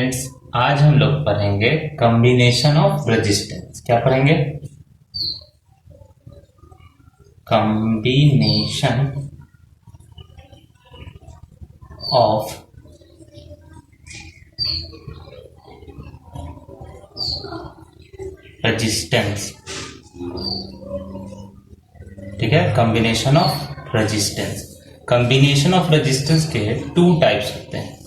Students, आज हम लोग पढ़ेंगे कॉम्बिनेशन ऑफ रेजिस्टेंस। क्या पढ़ेंगे? Combination of resistance. ठीक है, combination of resistance. Combination of resistance के टू टाइप्स होते हैं।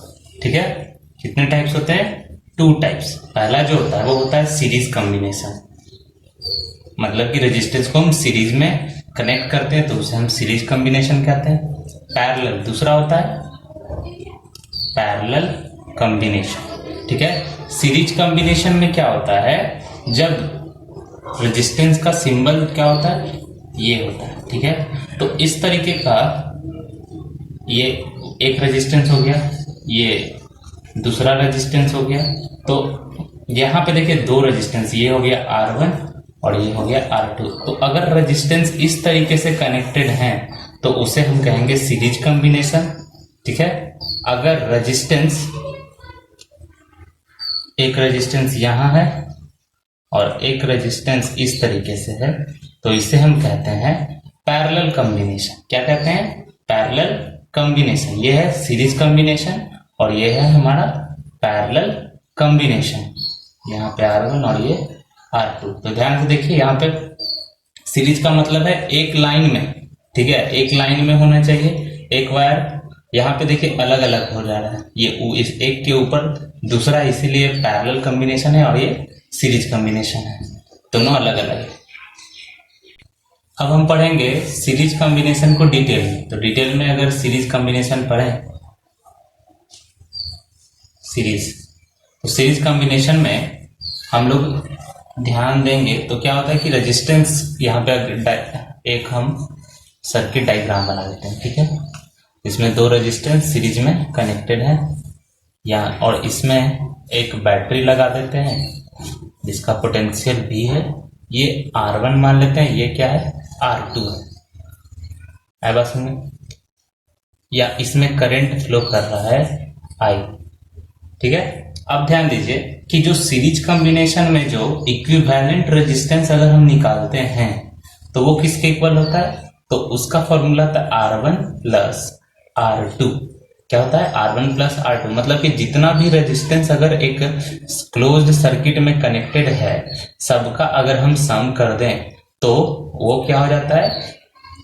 ठीक है, कितने टाइप्स होते हैं? Two types. पहला जो होता है वो होता है सीरीज कॉम्बिनेशन, मतलब कि रेजिस्टेंस को हम सीरीज में कनेक्ट करते हैं तो उसे हम सीरीज कॉम्बिनेशन कहते हैं। पैरेलल दूसरा होता है पैरेलल कॉम्बिनेशन। ठीक है, सीरीज कॉम्बिनेशन में क्या होता है, जब रेजिस्टेंस का सिंबल क्या होता है, ये होता है। ठीक है, तो इस तरीके का ये एक रेजिस्टेंस हो गया, ये दूसरा रेजिस्टेंस हो गया। तो यहां पे देखिए दो रेजिस्टेंस, ये हो गया R1 और ये हो गया R2। तो अगर रेजिस्टेंस इस तरीके से कनेक्टेड हैं तो उसे हम कहेंगे सीरीज कॉम्बिनेशन। ठीक है, अगर रेजिस्टेंस एक रेजिस्टेंस यहां है और एक रेजिस्टेंस इस तरीके से है तो इसे हम कहते हैं पैरेलल कॉम्बिनेशन। क्या कहते हैं? Parallel combination. ये है सीरीज कॉम्बिनेशन और ये है हमारा पैरेलल कॉम्बिनेशन। यहाँ पे R1 और ये R2। तो ध्यान से देखिए, यहाँ पे सीरीज का मतलब है एक लाइन में। ठीक है, एक लाइन में होना चाहिए एक वायर। यहाँ पे देखिए अलग अलग हो जा रहा है, ये इस एक के ऊपर दूसरा, इसीलिए पैरेलल कॉम्बिनेशन है और ये सीरीज कॉम्बिनेशन है, दोनों अलग अलग है। अब हम पढ़ेंगे सीरीज कॉम्बिनेशन को डिटेल में। तो डिटेल में अगर सीरीज कॉम्बिनेशन पढ़ें, सीरीज, तो सीरीज कॉम्बिनेशन में हम लोग ध्यान देंगे तो क्या होता है कि रेजिस्टेंस, यहाँ पे एक हम सर्किट डायग्राम बना देते हैं। ठीक है, इसमें दो रेजिस्टेंस सीरीज में कनेक्टेड है यहाँ, और इसमें एक बैटरी लगा देते हैं जिसका पोटेंशियल V है। ये R1 मान लेते हैं, ये क्या है, R2 है। बस में या इसमें करंट फ्लो कर रहा है I। ठीक है, अब ध्यान दीजिए कि जो सीरीज कॉम्बिनेशन में जो इक्विवेलेंट रेजिस्टेंस अगर हम निकालते हैं तो वो किसके इक्वल होता है, तो उसका फॉर्मूला था R1 प्लस R2। क्या होता है? R1 प्लस R2, मतलब कि जितना भी रेजिस्टेंस अगर एक क्लोज्ड सर्किट में कनेक्टेड है सबका अगर हम सम कर दें तो वो क्या हो जाता है,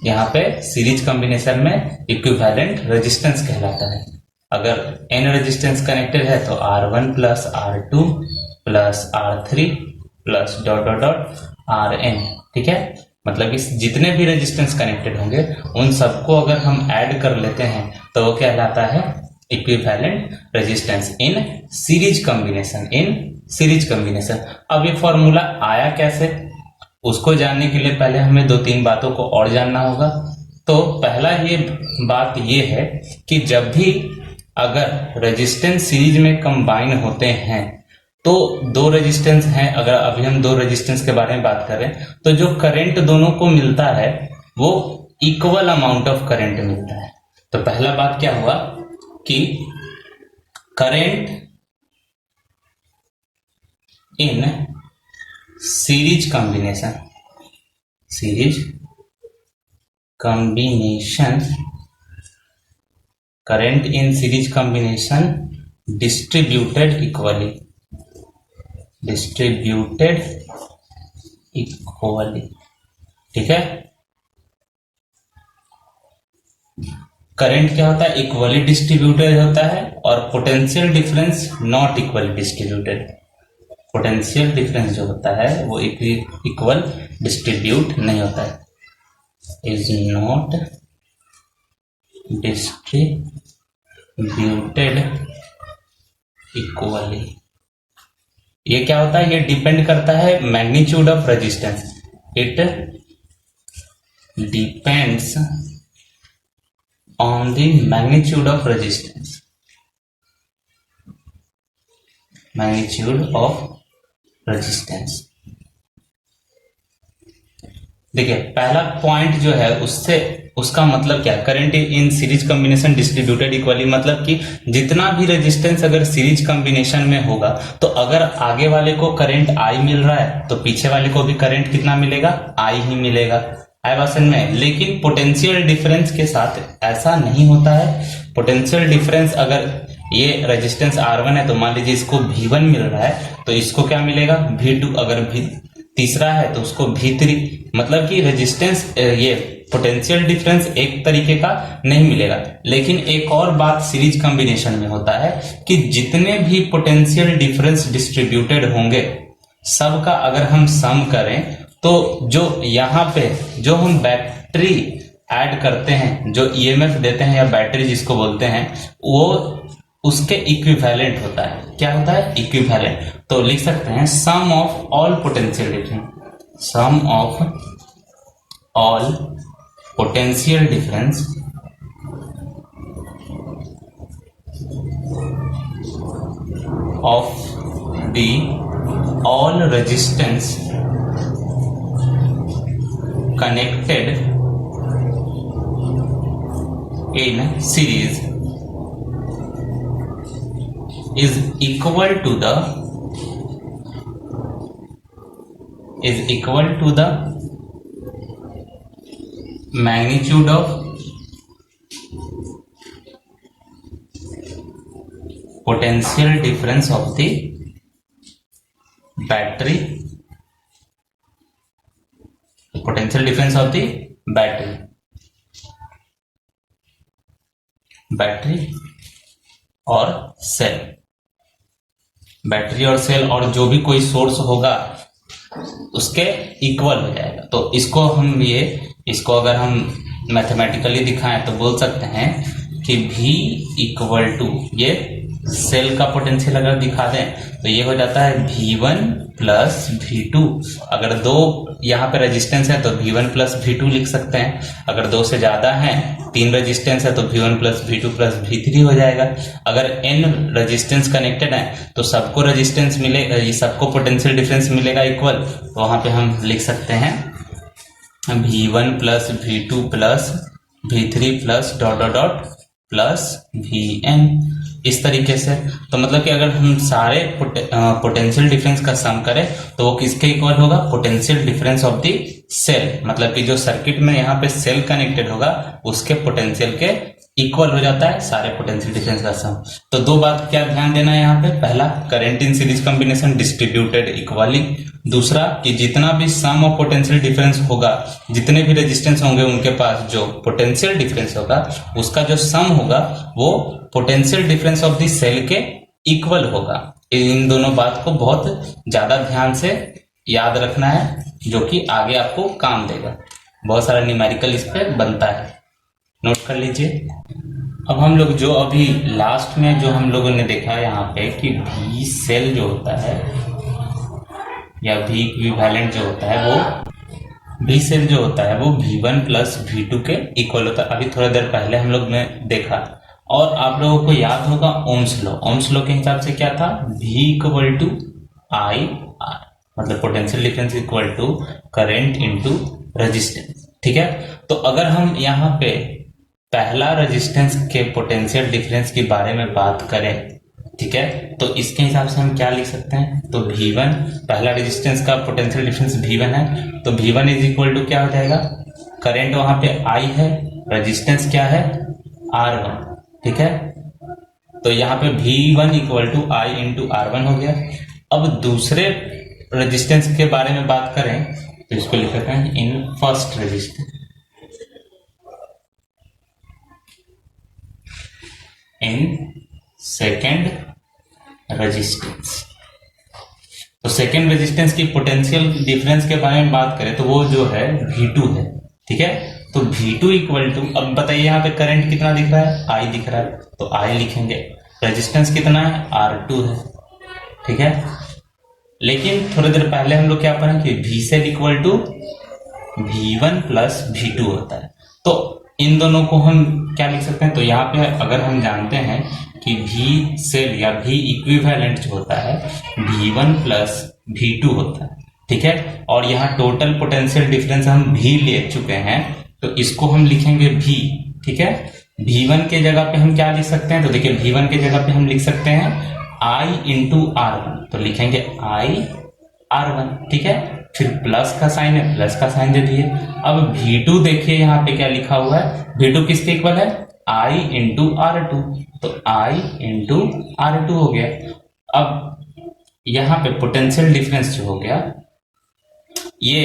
यहाँ पे सीरीज कॉम्बिनेशन में इक्विवेलेंट रेजिस्टेंस कहलाता है। अगर n रेजिस्टेंस कनेक्टेड है तो R1 plus R2 plus R3 plus dot dot dot Rn। ठीक है, मतलब इस जितने भी रेजिस्टेंस कनेक्टेड होंगे उन सबको अगर हम ऐड कर लेते हैं तो वो कहलाता है equivalent resistance in series combination. In series combination. अब ये फॉर्मूला आया कैसे, उसको जानने के लिए पहले हमें दो तीन बातों को और जानना होगा। तो पहला ये बात ये है कि जब भी अगर रेजिस्टेंस सीरीज में कंबाइन होते हैं तो दो रेजिस्टेंस हैं, अगर अभी हम दो रेजिस्टेंस के बारे में बात करें तो जो करंट दोनों को मिलता है वो इक्वल अमाउंट ऑफ करंट मिलता है। तो पहला बात क्या हुआ कि current in series combination, series combination, current in series combination distributed equally, distributed equally. ठीक है, करंट क्या होता है, इक्वली डिस्ट्रीब्यूटेड होता है, और potential difference not equally distributed. Potential difference जो होता है वो इक्वल डिस्ट्रीब्यूट नहीं होता है, इज नॉट डिस्ट्रीब्यूटेड इक्वली। ये क्या होता है, ये डिपेंड करता है magnitude of resistance. It depends on the magnitude of resistance, magnitude of resistance. देखिए पहला पॉइंट जो है उसका मतलब क्या, current in series combination distributed equally, मतलब कि जितना भी रेजिस्टेंस अगर सीरीज कॉम्बिनेशन में होगा तो अगर आगे वाले को करंट आई मिल रहा है तो पीछे वाले को भी करंट कितना मिलेगा, आई ही मिलेगा। आई बात समझ में। लेकिन पोटेंशियल डिफरेंस के साथ ऐसा नहीं होता है। पोटेंशियल डिफरेंस अगर ये रेजिस्टेंस R1 है तो मान लीजिए इसको V1 मिल रहा है तो इसको क्या मिलेगा, V2। अगर तीसरा है तो उसको V3। मतलब कि रेजिस्टेंस ये पोटेंशियल डिफरेंस एक तरीके का नहीं मिलेगा। लेकिन एक और बात सीरीज कॉम्बिनेशन में होता है कि जितने भी पोटेंशियल डिफरेंस डिस्ट्रीब्यूटेड होंगे सबका अगर हम सम करें तो जो यहाँ पे जो हम बैटरी ऐड करते हैं, जो ईएमएफ देते हैं या बैटरी जिसको बोलते हैं, वो उसके इक्विवेलेंट होता है। क्या होता है, इक्विवेलेंट। तो लिख सकते हैं sum of all potential difference, sum of all potential difference of the all resistance connected in series is equal to the magnitude of potential difference of the battery, potential difference of the battery और cell, battery और cell और जो भी कोई source होगा उसके equal हो जाएगा। तो इसको अगर हम मैथमेटिकली दिखाएं तो बोल सकते हैं कि V इक्वल टू, ये सेल का पोटेंशियल अगर दिखा दें तो ये हो जाता है V1 प्लस V2। अगर दो यहाँ पे रेजिस्टेंस है तो V1 प्लस V2 लिख सकते हैं। अगर दो से ज्यादा है, 3 रेजिस्टेंस है तो V1 plus V2 plus V3 हो जाएगा। अगर n रेजिस्टेंस कनेक्टेड है तो सबको रेजिस्टेंस मिलेगा, सबको पोटेंशियल डिफरेंस मिलेगा इक्वल। तो वहां पे हम लिख सकते हैं V1 plus V2 plus V3 plus dot dot dot plus Vn, इस तरीके से। तो मतलब कि अगर हम सारे पोटेंशियल डिफरेंस का सम करें तो वो किसके इक्वल होगा, potential difference of the cell. मतलब कि जो सर्किट में यहाँ पे सेल कनेक्टेड होगा उसके पोटेंशियल के इक्वल हो जाता है सारे पोटेंशियल डिफरेंस का सम। तो दो बात क्या ध्यान देना है यहाँ पे, पहला current in series combination distributed equally, दूसरा कि जितना भी सम ऑफ पोटेंशियल डिफरेंस होगा, जितने भी रेजिस्टेंस होंगे उनके पास जो पोटेंशियल डिफरेंस होगा उसका जो सम होगा वो potential difference of the cell के इक्वल होगा। इन दोनों बात को बहुत ज्यादा ध्यान से याद रखना है जो कि आगे आपको काम देगा। बहुत सारा न्यूमेरिकल इस पे बनता है, नोट कर लीजिए। अब हम लोग जो अभी लास्ट में जो हम लोगों ने देखा यहाँ पे कि V सेल जो होता है या V इक्विवेलेंट जो होता है वो V सेल जो होता है वो V1 प्लस V2 के इक्वल होता है। अभी थोड़ी देर पहले हम लोग ने देखा। और आप लोगों को याद होगा ओम्स लॉ, ओम्स लॉ के हिसाब से क्या था, V equal to I R, मतलब potential difference equal to current into resistance. ठीक है, तो अगर हम यहाँ पे पहला रेजिस्टेंस के पोटेंशियल डिफरेंस के बारे में बात करें, ठीक है, तो इसके हिसाब से हम क्या लिख सकते हैं, तो V1, पहला रेजिस्टेंस का पोटेंशियल डिफरेंस V1 है तो V1 इज इक्वल टू क्या हो जाएगा, करंट वहां पे I है, रेजिस्टेंस क्या है R1। ठीक है, तो यहाँ पे V1 equal to I into R1 हो गया। अब दूसरे रेजिस्टेंस के बारे में बात करें तो इसको लिख सकते हैं in first resistance, in second resistance. तो सेकेंड रेजिस्टेंस की पोटेंशियल डिफरेंस के बारे में बात करें तो वो जो है V2 है। ठीक है, तो V2 इक्वल टू, अब बताइए यहाँ पे करंट कितना दिख रहा है, I दिख रहा है तो I लिखेंगे, रेजिस्टेंस कितना है R2 है। ठीक है, लेकिन थोड़ी देर पहले हम लोग क्या पढ़े कि V cell equal to V1 plus V2 होता है। तो इन दोनों को हम क्या लिख सकते हैं, तो यहाँ पे अगर हम जानते हैं कि V सेल या V इक्विवेलेंट जो होता है V1 प्लस V2 होता है। ठीक है, और यहाँ टोटल पोटेंशियल डिफरेंस हम V ले चुके हैं तो इसको हम लिखेंगे V, ठीक है। V1 के जगह पे हम क्या लिख सकते हैं, तो देखिए V1 के जगह पे हम लिख सकते हैं I इंटू R1, तो लिखेंगे I R1, ठीक है। फिर प्लस का साइन है, प्लस का साइन दे दिए। अब V2 देखिए यहाँ पे क्या लिखा हुआ है, V2 किसके इक्वल है, I इंटू R2, तो I इंटू R2 हो गया। अब यहाँ पे पोटेंशियल डिफरेंस जो हो गया, ये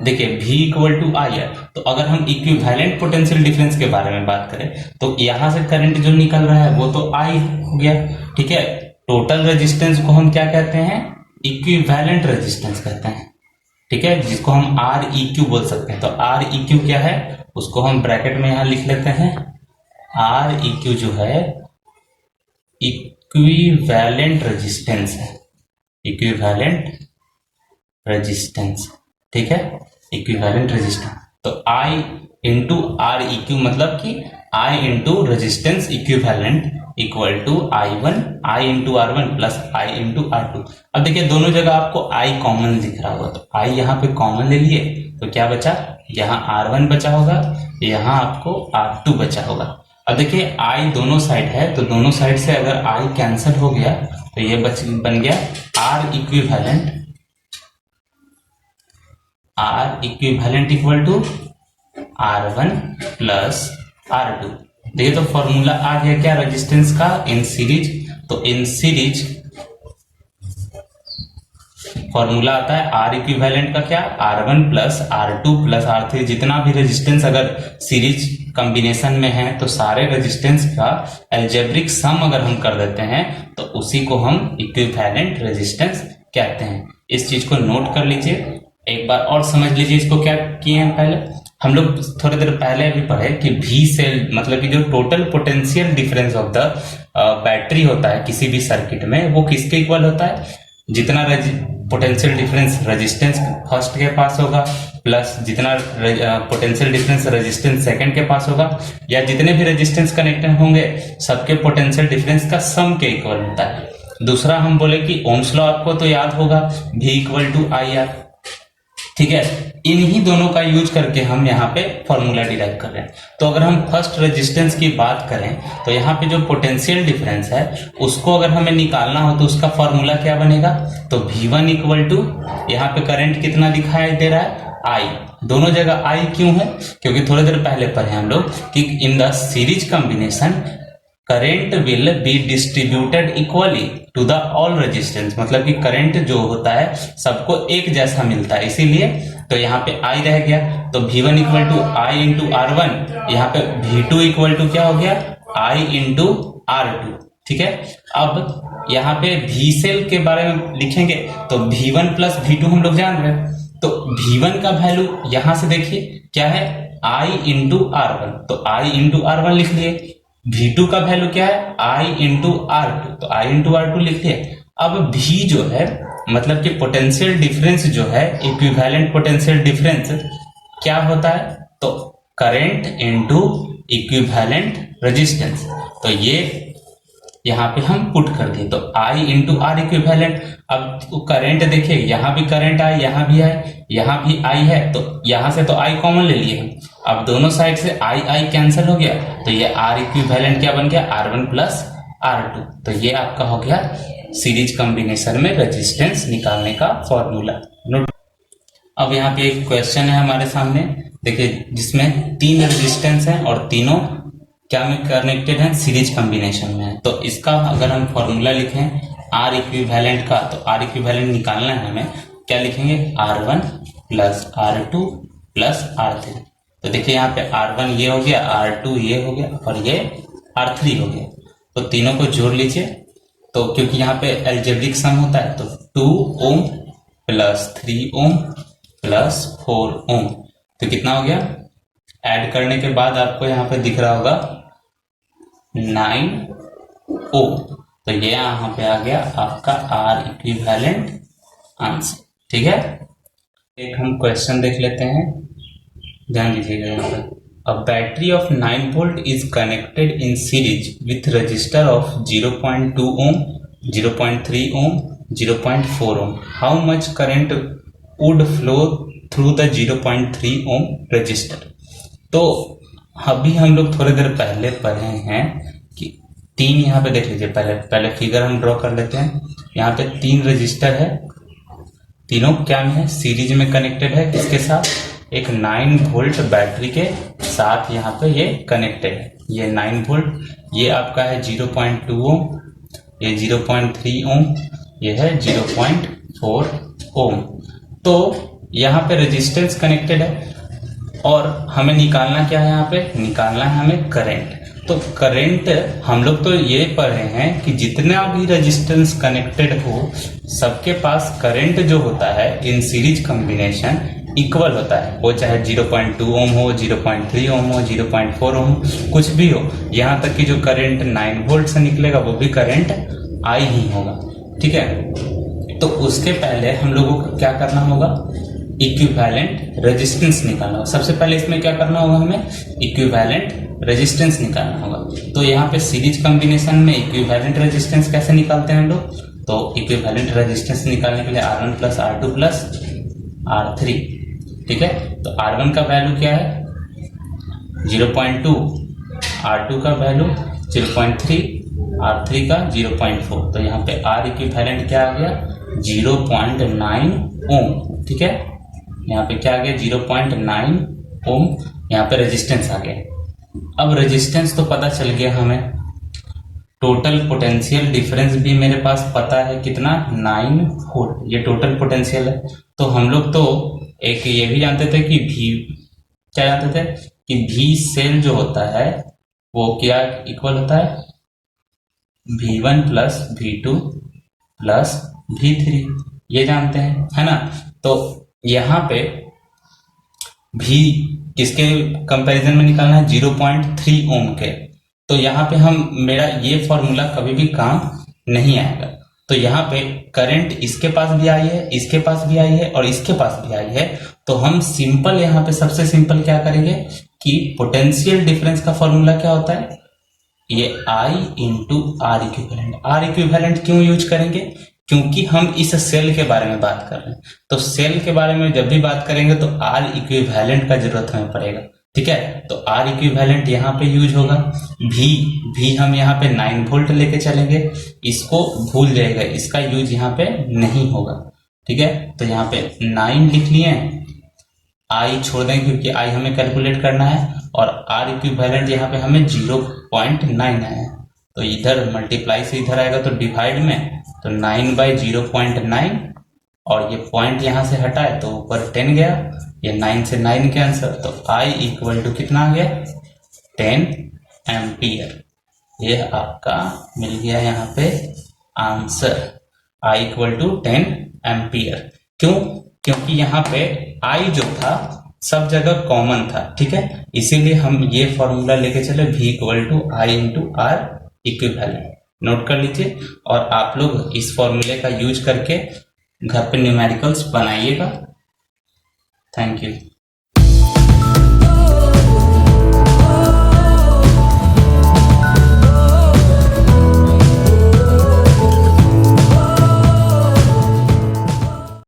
देखिए V इक्वल टू आई है, तो अगर हम इक्विवेलेंट पोटेंशियल डिफरेंस के बारे में बात करें तो यहां से करंट जो निकल रहा है वो तो I हो गया, ठीक है। टोटल रेजिस्टेंस को हम क्या कहते हैं, इक्विवेलेंट रेजिस्टेंस कहते हैं, ठीक है, जिसको हम Req बोल सकते हैं। तो Req क्या है, उसको हम ब्रैकेट में यहां लिख लेते हैं। Req जो है इक्विवेलेंट रेजिस्टेंस है, इक्विवेलेंट रेजिस्टेंस, ठीक है, इक्विवेलेंट रेजिस्टेंस। तो I इंटू Req मतलब कि I into resistance equivalent equal to I into R1 plus I into R2। अब देखिए दोनों जगह आपको I कॉमन दिख रहा होगा, तो I यहाँ पे कॉमन ले लिए तो क्या बचा, यहाँ R1 बचा होगा, यहाँ आपको R2 बचा होगा। अब देखिए I दोनों साइड है, तो दोनों साइड से अगर I कैंसिल हो गया तो ये बन गया R equivalent equal to R1 plus R2। देखिए तो फॉर्मूला आ गया क्या रेजिस्टेंस का, इन सीरीज। तो इन सीरीज फॉर्मूला आता है R इक्विवेलेंट का क्या, R1 plus R2 plus R3। जितना भी रेजिस्टेंस अगर सीरीज कॉम्बिनेशन में है तो सारे रेजिस्टेंस का अलजेब्रिक सम अगर हम कर देते हैं तो उसी को हम इक्विवेलेंट रेजिस्टेंस कहते हैं। इस चीज को नोट कर लीजिए, एक बार और समझ लीजिए इसको क्या किए हैं। पहले हम लोग थोड़ी देर पहले भी पढ़े कि V सेल मतलब कि जो total potential difference of the battery होता है किसी भी सर्किट में, वो किसके इक्वल होता है, जितना पोटेंशियल डिफरेंस रेजिस्टेंस फर्स्ट के पास होगा प्लस जितना पोटेंशियल डिफरेंस रेजिस्टेंस सेकंड के पास होगा, या जितने भी रेजिस्टेंस कनेक्टेड होंगे सबके पोटेंशियल डिफरेंस का सम के इक्वल होता है। दूसरा हम बोले कि ओम्स लॉ आपको तो याद होगा, V equal to I R, ठीक है। इन्हीं दोनों का यूज करके हम यहाँ पे फॉर्मूला डिराइव कर रहे हैं। तो अगर हम फर्स्ट रेजिस्टेंस की बात करें तो यहाँ पे जो पोटेंशियल डिफरेंस है उसको अगर हमें निकालना हो तो उसका फॉर्मूला क्या बनेगा, तो V1 इक्वल टू, यहाँ पे करंट कितना दिखाई दे रहा है, I। दोनों जगह I क्यों है, क्योंकि थोड़ी देर पहले पढ़े हम लोग कि in the series combination current will be distributed equally to the all resistance, मतलब कि करंट जो होता है सबको एक जैसा मिलता है, इसीलिए तो यहाँ पे I रह गया। तो V1 equal to I into R1, यहाँ पे V2 इक्वल टू क्या हो गया, I इंटू R2, ठीक है। अब यहाँ पे V सेल के बारे में लिखेंगे तो V1 प्लस V2 हम लोग जान रहे हैं, तो V1 का वैल्यू यहाँ से देखिए क्या है, I इंटू R1, तो I इंटू R1 लिख लिए। V2 का वैल्यू क्या है, I इंटू R2, तो I इंटू R2 लिख लिए। अब V जो है मतलब कि पोटेंशियल डिफरेंस जो है, इक्विवेलेंट पोटेंशियल डिफरेंस क्या होता है, तो करंट इंटू इक्विवेलेंट रेजिस्टेंस। तो ये यहाँ पे हम पुट कर दिए, तो I इंटू R इक्विवेलेंट। अब करंट देखिए यहाँ भी करंट I, यहाँ भी है, यहाँ भी I है, तो यहाँ से तो I कॉमन ले लिए हम। अब दोनों साइड से I कैंसिल हो गया, तो ये R इक्विवेलेंट क्या बन गया, R1 प्लस R2। तो ये आपका हो गया सीरीज कॉम्बिनेशन में रेजिस्टेंस निकालने का फॉर्मूला। नोट। अब यहाँ पे एक क्वेश्चन है हमारे सामने, देखिए जिसमें 3 रेजिस्टेंस हैं और तीनों क्या में कनेक्टेड हैं, सीरीज कॉम्बिनेशन में है। तो इसका अगर हम फॉर्मूला लिखें R इक्विवेलेंट का, तो R इक्विवेलेंट निकालना है हमें, क्या लिखेंगे, R1 plus R2 plus R3। तो देखिए यहाँ पे R1 ये हो गया, R2 ये हो गया और ये R3 हो गया, तो तीनों को जोड़ लीजिए। तो क्योंकि यहाँ पे अलजेब्रिक सम होता है, तो 2 ओम प्लस 3 ओम प्लस 4 ओम, तो कितना हो गया, ऐड करने के बाद आपको यहाँ पे दिख रहा होगा 9 ओम। तो ये यहाँ पे आ गया आपका R इक्विवेलेंट आंसर, ठीक है। एक हम क्वेश्चन देख लेते हैं, ध्यान दीजिएगा यहाँ पर। A battery of 9 volt is connected in series with resistor of 0.2 ohm, 0.3 ohm, 0.4 ohm. How much current would flow through the 0.3 ohm resistor? तो अभी हम लोग थोड़ी देर पहले पढ़े हैं कि 3 यहाँ पे देख लीजिए, पहले फिगर हम ड्रॉ कर लेते हैं। यहाँ पे 3 रजिस्टर है, तीनों क्या में है, सीरीज में कनेक्टेड है। किसके साथ? एक 9 वोल्ट बैटरी के साथ यहाँ पे ये कनेक्टेड है। ये 9 वोल्ट, ये आपका है 0.2 ओम, ये 0.3 ओम, ये है 0.4 ओम। तो यहाँ पे रेजिस्टेंस कनेक्टेड है और हमें निकालना क्या है? यहाँ पे निकालना है हमें करंट। तो करंट हम लोग तो ये पढ़े हैं कि जितना भी रेजिस्टेंस कनेक्टेड हो सबके पास करंट जो होता है इन सीरीज कॉम्बिनेशन इक्वल होता है। वो चाहे 0.2 ओम हो, 0.3 ओम हो, 0.4 ओम, कुछ भी हो। यहाँ तक कि जो करंट 9 वोल्ट से निकलेगा वो भी करंट आई ही होगा। ठीक है, तो उसके पहले हम लोगों को क्या करना होगा? इक्विवेलेंट रेजिस्टेंस निकालना होगा। सबसे पहले इसमें क्या करना होगा? हमें इक्विवेलेंट रेजिस्टेंस निकालना होगा। तो यहाँ पे सीरीज कॉम्बिनेशन में इक्विवेलेंट रेजिस्टेंस कैसे निकालते हैं हम लोग? तो इक्विवेलेंट रेजिस्टेंस निकालने के लिए R1 plus R2 plus R3। ठीक है, तो R1 का वैल्यू क्या है? 0.2, R2 का वैल्यू 0.3, R3 का 0.4। तो यहाँ पे R इक्विवेलेंट क्या आ गया? 0.9 ओम। ठीक है, यहाँ पे क्या आ गया? 0.9 ओम। यहाँ पे रेजिस्टेंस आ गया। अब रेजिस्टेंस तो पता चल गया हमें, टोटल पोटेंशियल डिफरेंस भी मेरे पास पता है कितना? 9 वोल्ट। ये टोटल पोटेंशियल है। तो हम लोग तो एक ये भी जानते थे कि क्या जानते थे कि V सेल जो होता है वो क्या इक्वल होता है? V1 plus V2 plus V3, ये जानते हैं, है ना। तो यहाँ पे V किसके कंपैरिजन में निकालना है? 0.3 ओम के। तो यहाँ पे मेरा ये फॉर्मूला कभी भी काम नहीं आएगा। तो यहाँ पे करंट इसके पास भी आई है, इसके पास भी आई है और इसके पास भी आई है। तो हम सिंपल यहाँ पे सबसे सिंपल क्या करेंगे कि पोटेंशियल डिफरेंस का फॉर्मूला क्या होता है? ये I into R equivalent. R equivalent क्यों यूज करेंगे? क्योंकि हम इस सेल के बारे में बात कर रहे हैं। तो सेल के बारे में जब भी बात करेंगे तो आर इक्विवेलेंट का जरूरत हमें पड़ेगा। ठीक है, तो आर इक्विवेलेंट यहाँ पे यूज होगा। भी हम यहाँ पे 9 वोल्ट लेके चलेंगे, इसको भूल जाएगा, इसका यूज यहाँ पे नहीं होगा। ठीक है, तो यहाँ पे 9 लिख लिए, आई छोड़ देंगे क्योंकि आई हमें कैलकुलेट करना है, और आर इक्विवेलेंट यहाँ पे हमें 0.9 है। तो इधर मल्टीप्लाई से इधर आएगा तो डिवाइड में, तो 9/0.9, और ये पॉइंट यहाँ से हटा है तो ऊपर 10 गया, ये 9 से 9 के आंसर। तो I इक्वल टू कितना आ गया? 10 एम्पियर। ये आपका मिल गया यहाँ पे answer, I equal to 10 ampere. क्यों? क्योंकि यहाँ पे I जो था सब जगह कॉमन था। ठीक है, इसीलिए हम ये फॉर्मूला लेके चले, V equal to I into R equivalent. Note कर लीजिए, और आप लोग इस फॉर्मूले का यूज करके घर पे न्यूमेरिकल्स बनाइएगा। Thank you.